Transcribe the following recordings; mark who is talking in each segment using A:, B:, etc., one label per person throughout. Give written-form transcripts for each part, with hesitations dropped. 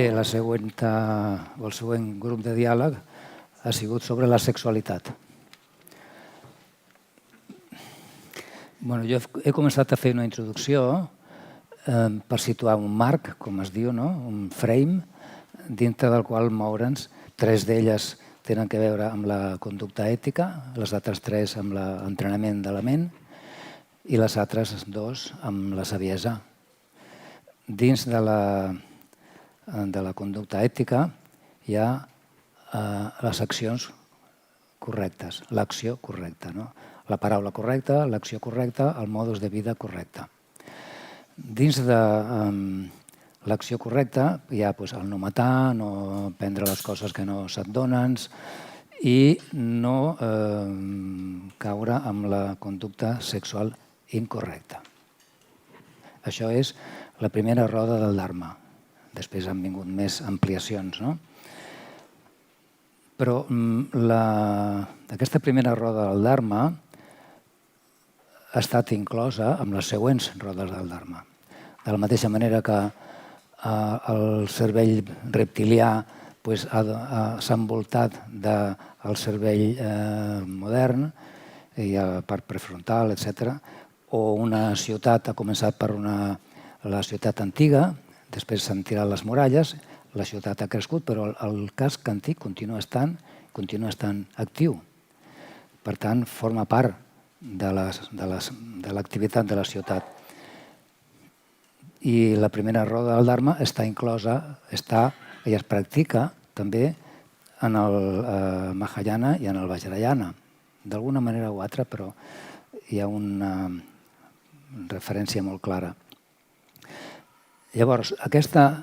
A: Bé, el següent grup de diàleg ha sigut sobre la sexualitat. Jo he començat a fer una introducció per situar un marc, com es diu, un frame, dintre del qual moure'ns. 3 d'elles tenen a veure amb la conducta ètica, les altres 3 amb l'entrenament de la ment i les altres 2 amb la saviesa. Dins de la conducta ètica hi ha les accions correctes, l'acció correcta, la paraula correcta, l'acció correcta, el modus de vida correcte. Dins de l'acció correcta hi ha el no matar, no prendre les coses que no se't donen i no caure en la conducta sexual incorrecta. Això és la primera roda del Dharma. Després han vingut més ampliacions, no? Però aquesta primera roda del Dharma ha estat inclosa amb les següents rodes del Dharma. De la mateixa manera que el cervell reptilià s'ha envoltat del cervell modern, hi ha la part prefrontal, etc. O una ciutat ha començat per la ciutat antiga, després s'han tirat les muralles, la ciutat ha crescut, però el casc antic continua estant actiu. Per tant, forma part de l'activitat de la ciutat. I la primera roda del Dharma està inclosa, i es practica també en el Mahayana i en el Vajrayana. D'alguna manera o altra, però hi ha una referència molt clara. Llavors, aquesta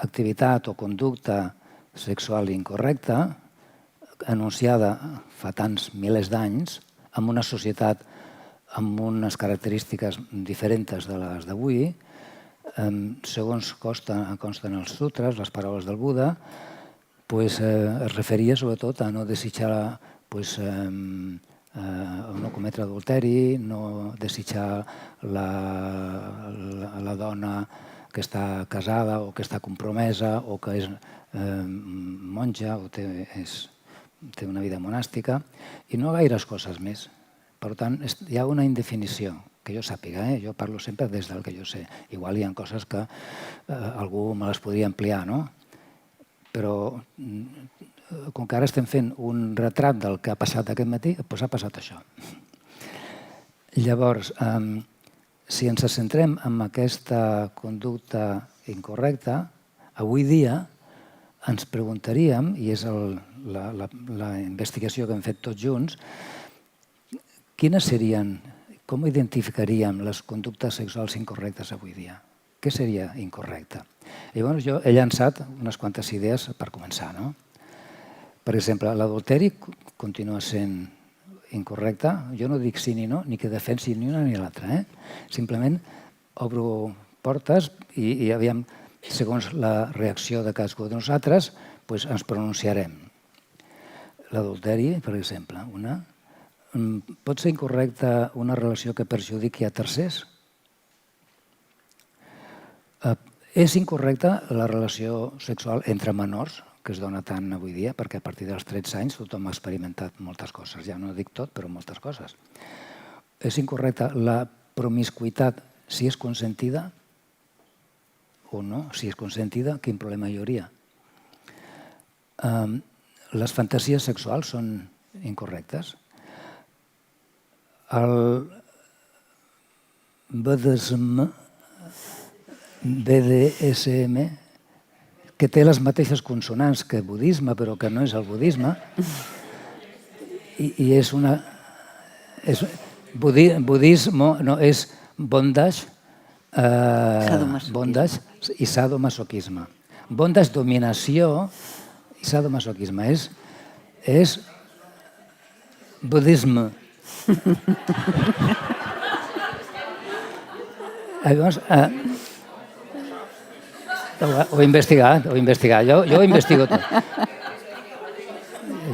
A: activitat o conducta sexual incorrecta, anunciada fa tants milers d'anys, en una societat amb unes característiques diferents de les d'avui, segons consten els sutres, les paraules del Buda, es referia sobretot a no desitjar, no cometre adulteri, no desitjar la dona que està casada o que està compromesa o que és monja o té una vida monàstica, i no gaires coses més. Per tant, hi ha una indefinició, que jo sàpiga, jo parlo sempre des del que jo sé. Igual hi ha coses que algú me les podria ampliar, no? Però com que ara estem fent un retrat del que ha passat aquest matí, doncs ha passat això. Llavors, si ens centrem en aquesta conducta incorrecta, avui dia ens preguntaríem, i és la investigació que hem fet tots junts, quines serien, com identificaríem les conductes sexuals incorrectes avui dia? Què seria incorrecte? Llavors jo he llançat unes quantes idees per començar, no? Per exemple, l'adulteri continua sent incorrecte. Jo no dic sí ni no, ni que defensi ni una ni l'altra. Simplement obro portes i aviam, segons la reacció de cadascú de nosaltres, ens pronunciarem. L'adulteri, per exemple, una. Pot ser incorrecta una relació que perjudiqui a tercers? És incorrecta la relació sexual entre menors, que es dona tant avui dia, perquè a partir dels 13 anys tothom ha experimentat moltes coses. Ja no dic tot, però moltes coses. És incorrecta la promiscuïtat si és consentida o no? Si és consentida, quin problema hi hauria? Les fantasies sexuals són incorrectes. El BDSM, que té les mateixes consonants que el budisme, però que no és el budisme, i és una... Budisme és bondage i sadomasoquisme. Bondage, dominació, i sadomasoquisme és budisme. Llavors, ho he investigat. Jo ho investigo tot.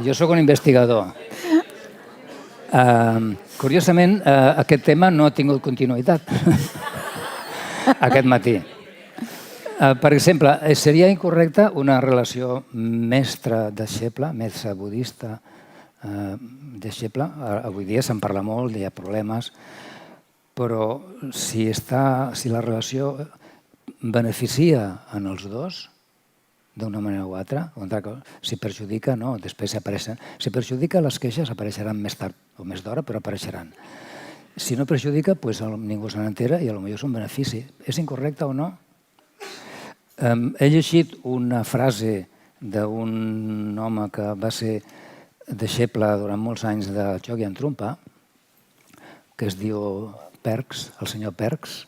A: Jo soc un investigador. Curiosament, aquest tema no ha tingut continuïtat aquest matí. Per exemple, seria incorrecta una relació mestre-deixeble, mestre budista, deixeble. Avui dia se'n parla molt, hi ha problemes, però si la relació beneficia en els dos, d'una manera o altra, si perjudica, no, després apareixen. Si perjudica, les queixes apareixeran més tard o més d'hora, però apareixeran. Si no perjudica, ningú se n'entera i potser és un benefici. És incorrecte o no? He llegit una frase d'un home que va ser deixeble durant molts anys de Chögyam Trungpa, que es diu Perks, el senyor Perks.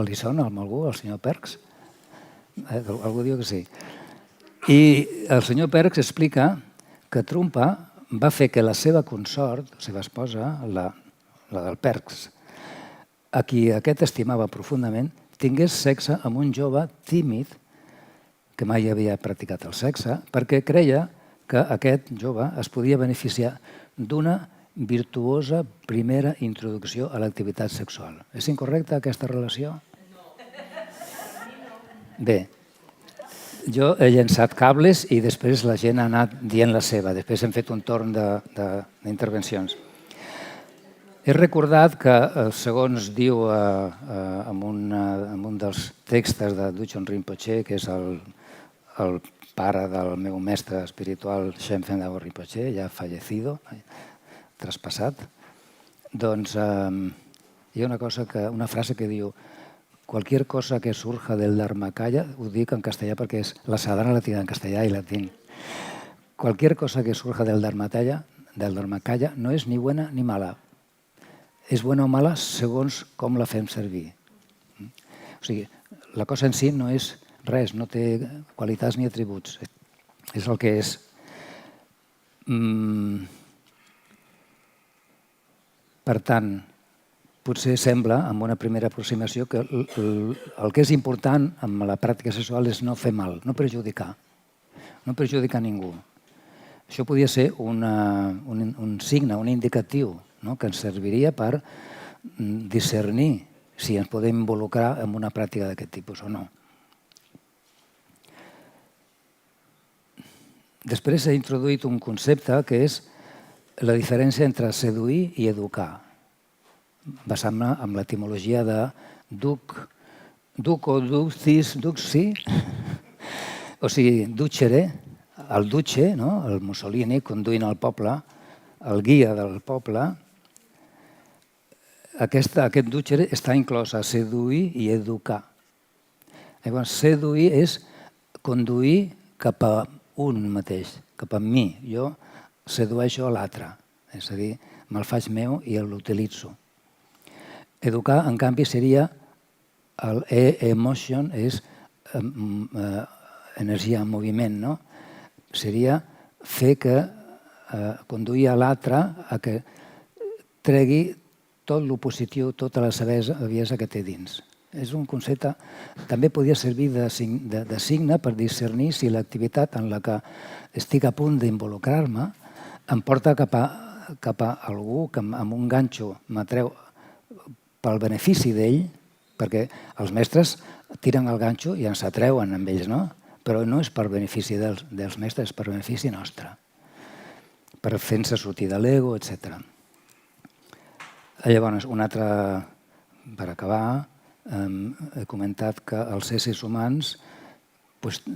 A: Li sona amb algú, el senyor Perks? Algú diu que sí. I el senyor Perks explica que Trungpa va fer que la seva consort, la seva esposa, la del Perks, a qui aquest estimava profundament, tingués sexe amb un jove tímid que mai havia practicat el sexe, perquè creia que aquest jove es podia beneficiar d'una virtuosa primera introducció a l'activitat sexual. És incorrecta aquesta relació? Bé, jo he llançat cables i després la gent ha anat dient la seva. Després hem fet un torn d'intervencions. He recordat que, segons diu en un dels textos de Dzogchen Rinpoche, que és el pare del meu mestre espiritual, Shenfen Dabo Rinpoche, ja fallecido, traspassat, doncs hi ha una frase que diu: cualquier cosa que surja del Dharmakaya, ho dic en castellà perquè la sadhana la tinc en castellà i la tinc. Cualquier cosa que surja del Dharmakaya no és ni buena ni mala. És bona o mala segons com la fem servir. O sigui, la cosa en si no és res, no té qualitats ni atributs. És el que és. Per tant, potser sembla, amb una primera aproximació, que el que és important amb la pràctica sexual és no fer mal, no perjudicar. No perjudicar ningú. Això podria ser un signe, un indicatiu, que ens serviria per discernir si ens podem involucrar en una pràctica d'aquest tipus o no. Després he introduït un concepte que és la diferència entre seduir i educar, basant-me en l'etimologia de duco, duxi, o sigui, ducere, el duce, el Mussolini conduint el poble, el guia del poble. Aquest ducere està inclòs a seduir i educar. Llavors, seduir és conduir cap a un mateix, cap a mi. Jo sedueixo l'altre, és a dir, me'l faig meu i l'utilitzo. Educar, en canvi, seria emotion, és energia en moviment, no? Seria fer que conduir a l'altre a que tregui tot el positiu, tota la saviesa que té dins. És un concepte, també podria servir de signe per discernir si l'activitat en la que estic a punt d'involucrar-me em porta cap a algú que amb un ganxo m'atreu pel benefici d'ell, perquè els mestres tiren el ganxo i ens atreuen amb ells, no? Però no és per benefici dels mestres, és per benefici nostre, per fer-se sortir de l'ego, etc. Llavors, per acabar, he comentat que els éssers humans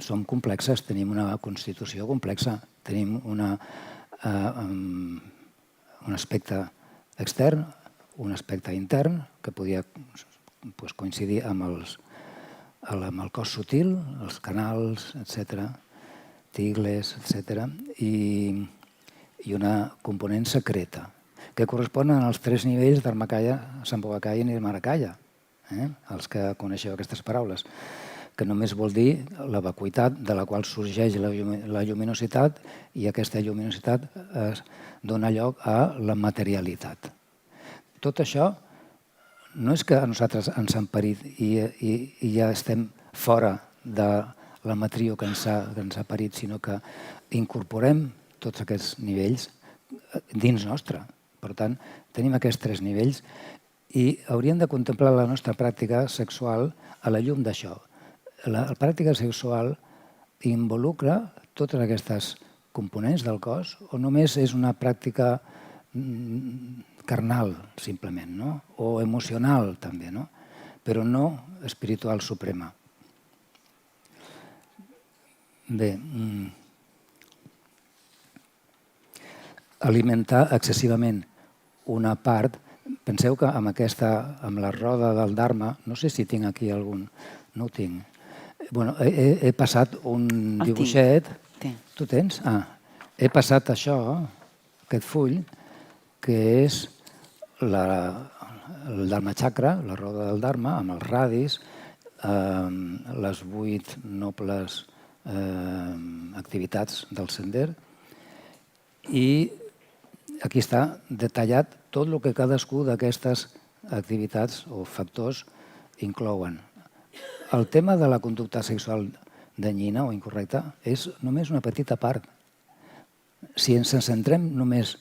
A: som complexes, tenim una constitució complexa, tenim un aspecte extern, un aspecte intern, que podia coincidir amb el cos sutil, els canals, etc., tigles, etc., i una component secreta, que corresponen als 3 nivells d'Dharmakaya, Sambhogakaya i Nirmanakaya, els que coneixeu aquestes paraules, que només vol dir la vacuïtat de la qual sorgeix la lluminositat i aquesta lluminositat dona lloc a la materialitat. Tot això no és que a nosaltres ens han parit i ja estem fora de la matriu que ens ha parit, sinó que incorporem tots aquests nivells dins nostre. Per tant, tenim aquests 3 nivells i hauríem de contemplar la nostra pràctica sexual a la llum d'això. La pràctica sexual involucra totes aquestes components del cos o només és una pràctica carnal, simplement, no? O emocional, també, no? Però no espiritual suprema. Bé, alimentar excessivament una part. Penseu que amb la roda del Dharma, no sé si tinc aquí algun, no ho tinc. Bueno, he passat un dibuixet. Tu tens? He passat això, aquest full, que és el Dharma Chakra, la roda del Dharma, amb els radis, les 8 nobles activitats del sender, i aquí està detallat tot el que cadascú d'aquestes activitats o factors inclouen. El tema de la conducta sexual danyina o incorrecta és només una petita part. Si ens centrem només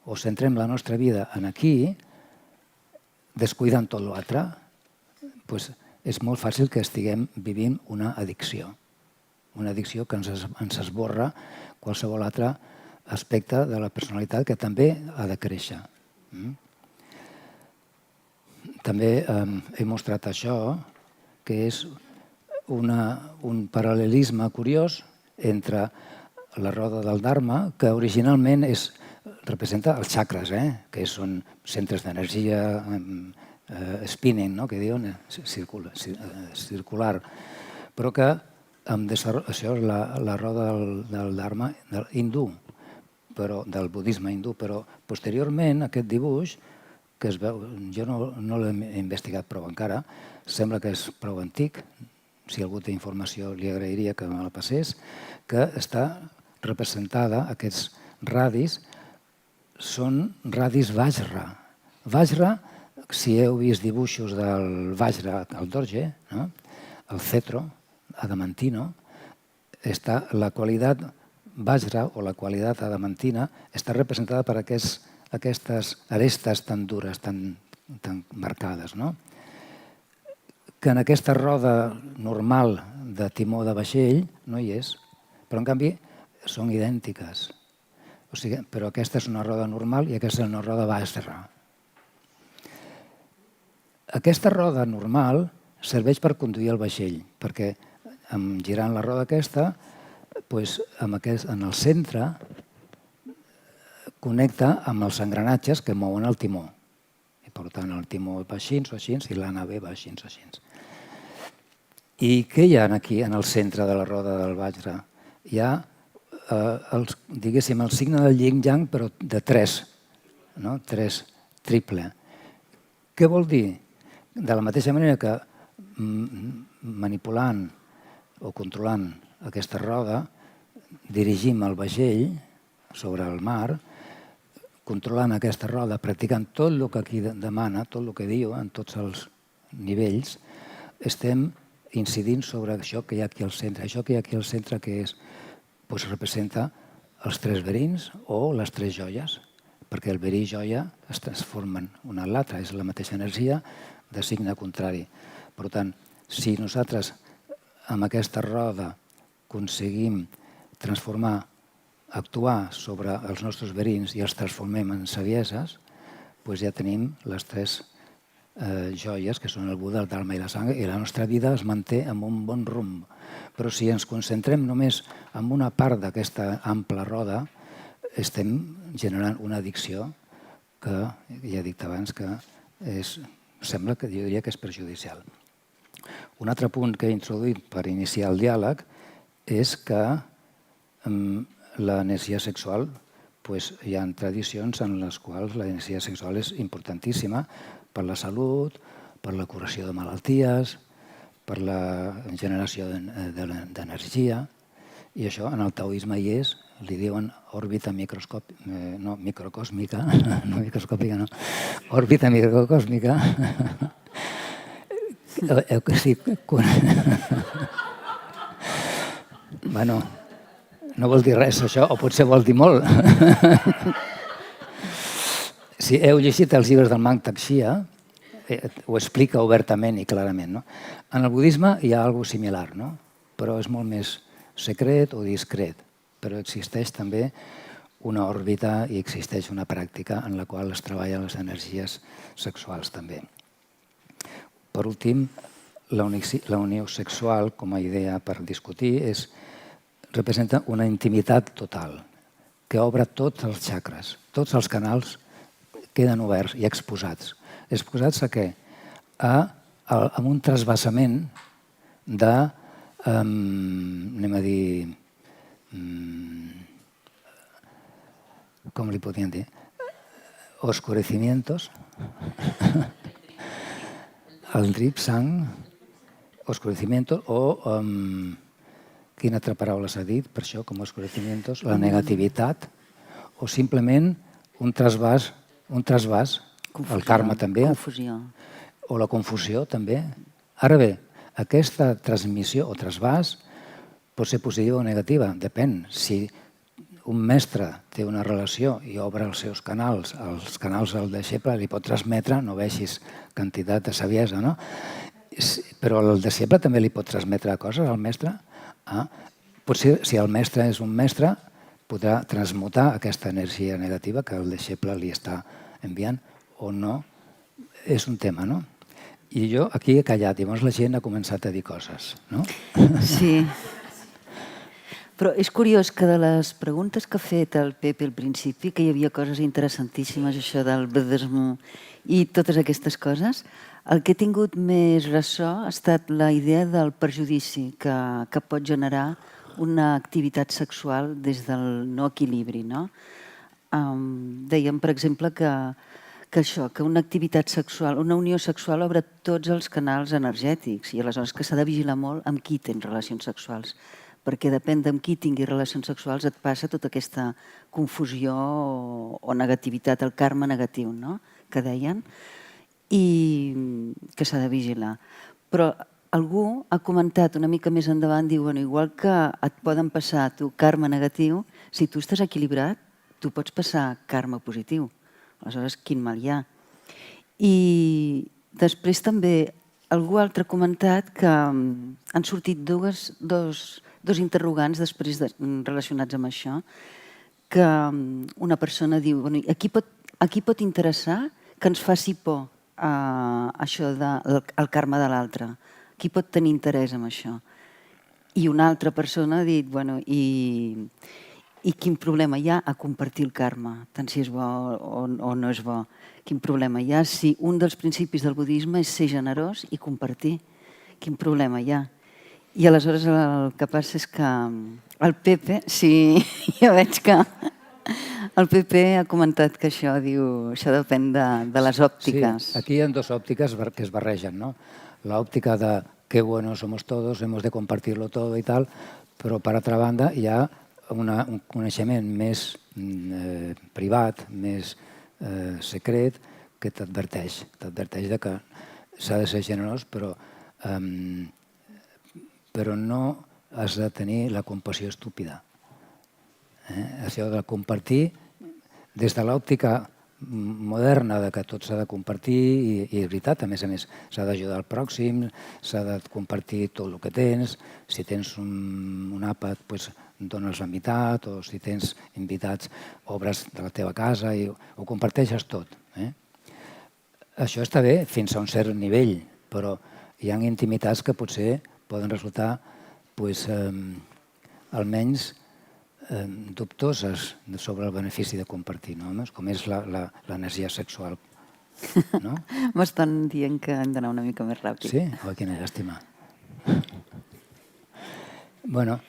A: o centrem la nostra vida en aquí, descuidant tot l'altre, doncs és molt fàcil que estiguem vivint una addicció. Una addicció que ens esborra qualsevol altre aspecte de la personalitat que també ha de créixer. També he mostrat això, que és un paral·lelisme curiós entre la roda del Dharma, que originalment representa els xacres, que són centres d'energia, spinning, que diuen, circular, però que això és la roda del Dharma hindú, del budisme hindú, però posteriorment aquest dibuix, que es veu, jo no l'he investigat prou encara, sembla que és prou antic, si algú té informació li agrairia que me la passés, que està representada, aquests radis, són radis Vajra. Vajra, si heu vist dibuixos del Vajra, el Dorje, el cetro, adamantino, la qualitat Vajra o la qualitat adamantina està representada per aquestes arestes tan dures, tan marcades. Que en aquesta roda normal de timó de vaixell no hi és, però en canvi són idèntiques. Però aquesta és una roda normal i aquesta és una roda Vajra. Aquesta roda normal serveix per conduir el vaixell, perquè girant la roda aquesta, en el centre connecta amb els engranatges que mouen el timó. I per tant, el timó va així o així i la nave va així o així. I què hi ha aquí en el centre de la roda del Vajra? Hi ha, diguéssim, el signe del yin-yang, però de 3, 3, triple. Què vol dir? De la mateixa manera que manipulant o controlant aquesta roda, dirigim el vaixell sobre el mar, controlant aquesta roda, practicant tot el que aquí demana, tot el que diu en tots els nivells, estem incidint sobre això que hi ha aquí al centre. Això que hi ha aquí al centre que representa els 3 verins o les 3 joies, perquè el verí i joia es transformen una en l'altra, és la mateixa energia de signe contrari. Per tant, si nosaltres amb aquesta roda aconseguim transformar, actuar sobre els nostres verins i els transformem en savieses, doncs ja tenim les 3 joies, que són el Buda, el Dharma i la Sangha, i la nostra vida es manté en un bon rumb. Però si ens concentrem només en una part d'aquesta ampla roda, estem generant una addicció que, ja he dit abans, que sembla que jo diria que és perjudicial. Un altre punt que he introduït per iniciar el diàleg és que l'energia sexual, hi ha tradicions en les quals l'energia sexual és importantíssima per la salut, per la curació de malalties, per la generació d'energia, i això en el taoisme hi és, li diuen òrbita microcòsmica, no microscòpica, no, òrbita microcòsmica. Bueno, no vol dir res això, o potser vol dir molt. Si heu llegit els llibres del Mang Taxia, ho explica obertament i clarament. En el budisme hi ha alguna cosa similar, però és molt més secret o discret, però existeix també una òrbita i existeix una pràctica en la qual es treballen les energies sexuals també. Per últim, la unió sexual com a idea per discutir representa una intimitat total que obre tots els xacres, tots els canals queden oberts i exposats. Exposats a què? A un trasbassament de, anem a dir, com li podríem dir? Oscurecimientos. El drip, sang, oscurecimientos o, quina altra paraula s'ha dit per això, com oscurecimientos? La negativitat o simplement un trasbàs, el karma també.
B: Confusió.
A: O la confusió també. Ara bé, aquesta transmissió o trasbàs pot ser positiva o negativa, depèn. Si un mestre té una relació i obre els seus canals, els canals del deixeble li pot transmetre, no vegis quantitat de saviesa, no? Però el deixeble també li pot transmetre coses al mestre. Potser, si el mestre és un mestre, podrà transmutar aquesta energia negativa que el deixeble li està enviant o no. És un tema, no? I jo aquí he callat, i llavors la gent ha començat a dir coses, no?
B: Sí. Però és curiós que de les preguntes que ha fet el Pepe al principi, que hi havia coses interessantíssimes, això del budisme i totes aquestes coses, el que he tingut més ressò ha estat la idea del perjudici que pot generar una activitat sexual des del no equilibri. Dèiem, per exemple, que una activitat sexual, una unió sexual obre tots els canals energètics i aleshores que s'ha de vigilar molt amb qui tens relacions sexuals, perquè depèn d'amb qui tingui relacions sexuals et passa tota aquesta confusió o negativitat, el karma negatiu, que deien, i que s'ha de vigilar. Però algú ha comentat una mica més endavant, diu, igual que et poden passar a tu karma negatiu, si tu estàs equilibrat, tu pots passar karma positiu. Aleshores, quin mal hi ha? I després també algú altre ha comentat que han sortit dos interrogants després relacionats amb això, que una persona diu, a qui pot interessar que ens faci por això del karma de l'altre? Qui pot tenir interès en això? I una altra persona ha dit, i quin problema hi ha a compartir el karma, tant si és bo o no és bo? Quin problema hi ha si un dels principis del budisme és ser generós i compartir? Quin problema hi ha? I aleshores el que passa és que el Pepe, sí, ja veig que el Pepe ha comentat que això depèn de les òptiques.
A: Sí, aquí hi ha dos òptiques que es barregen, no? La óptica de qué buenos somos todos, hemos de compartirlo todo y tal, però per altra banda hi ha un coneixement més privat, més secret, que t'adverteix de que s'ha de ser generós, però no has de tenir la compassió estúpida. Això de compartir des de l'òptica moderna de que tot s'ha de compartir i és veritat, a més, s'ha d'ajudar al pròxim, s'ha de compartir tot el que tens. Si tens un àpat, dones la meitat, o si tens invitats, obres de la teva casa i ho comparteixes tot. Això està bé fins a un cert nivell, però hi ha intimitats que potser poden resultar almenys dubtoses sobre el benefici de compartir, com és l'energia sexual.
B: M'estan dient que hem d'anar una mica més ràpid.
A: Sí? Quina llàstima. Bueno,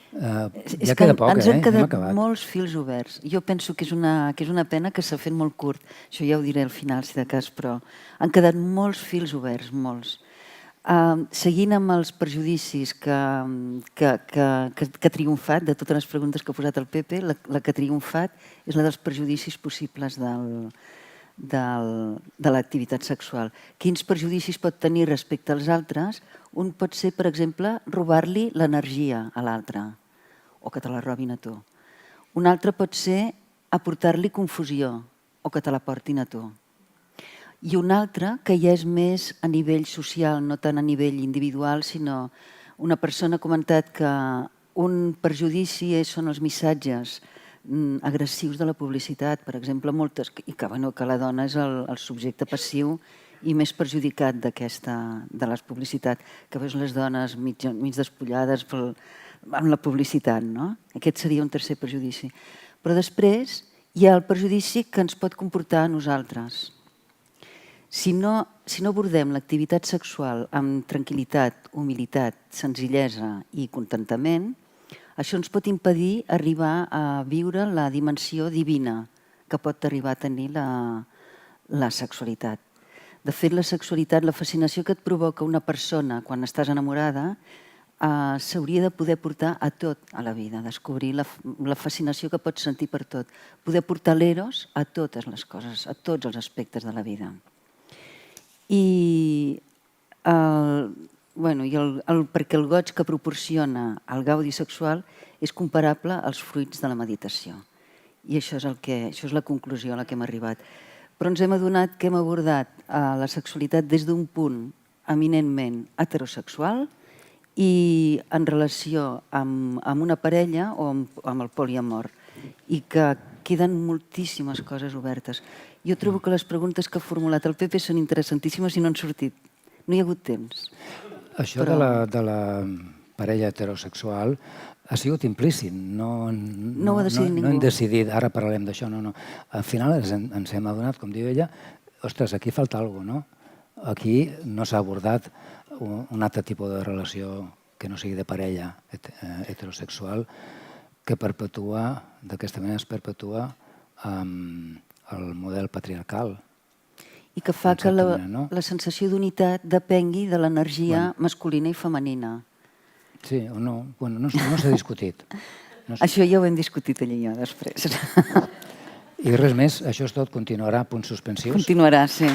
B: ja
A: queda poc,
B: ens han quedat
A: molts
B: fils oberts. Jo penso que és una pena que s'ha fet molt curt. Això ja ho diré al final, si de cas, però han quedat molts fils oberts, molts. Seguint amb els prejudicis que ha triomfat, de totes les preguntes que ha posat el Pepe, la que ha triomfat és la dels prejudicis possibles de l'activitat sexual. Quins prejudicis pot tenir respecte als altres? Un pot ser, per exemple, robar-li l'energia a l'altre, o que te la robin a tu. Un altre pot ser aportar-li confusió, o que te la portin a tu. I un altre que ja és més a nivell social, no tant a nivell individual, sinó una persona ha comentat que un perjudici són els missatges agressius de la publicitat, per exemple, moltes, i que la dona és el subjecte passiu i més perjudicat de la publicitat, que veus les dones mig despullades amb la publicitat, no? Aquest seria un tercer perjudici. Però després hi ha el perjudici que ens pot comportar a nosaltres. Si no abordem l'activitat sexual amb tranquil·litat, humilitat, senzillesa i contentament, això ens pot impedir arribar a viure la dimensió divina que pot arribar a tenir la sexualitat. De fet, la sexualitat, la fascinació que et provoca una persona quan estàs enamorada, s'hauria de poder portar a tot a la vida, descobrir la fascinació que pots sentir per tot, poder portar l'eros a totes les coses, a tots els aspectes de la vida. Perquè el goig que proporciona el gaudi sexual és comparable als fruits de la meditació. I això és la conclusió a la que hem arribat. Però ens hem adonat que hem abordat la sexualitat des d'un punt eminentment heterosexual i en relació amb una parella o amb el poliamor, i que queden moltíssimes coses obertes. Jo trobo que les preguntes que ha formulat el Pepe són interessantíssimes i no han sortit. No hi ha hagut temps.
A: Això de la parella heterosexual ha sigut implícit. No
B: ho ha decidit ningú.
A: No hem decidit, ara parlarem d'això, no. Al final ens hem adonat, com diu ella, ostres, aquí falta alguna cosa, no? Aquí no s'ha abordat un altre tipus de relació que no sigui de parella heterosexual que d'aquesta manera es perpetua el model patriarcal.
B: I que fa que la sensació d'unitat depengui de l'energia masculina i femenina.
A: Sí o no? Bueno, no s'ha discutit.
B: Això ja ho hem discutit ella i jo després.
A: I res més, això és tot. Continuarà, punts suspensius.
B: Continuarà, sí.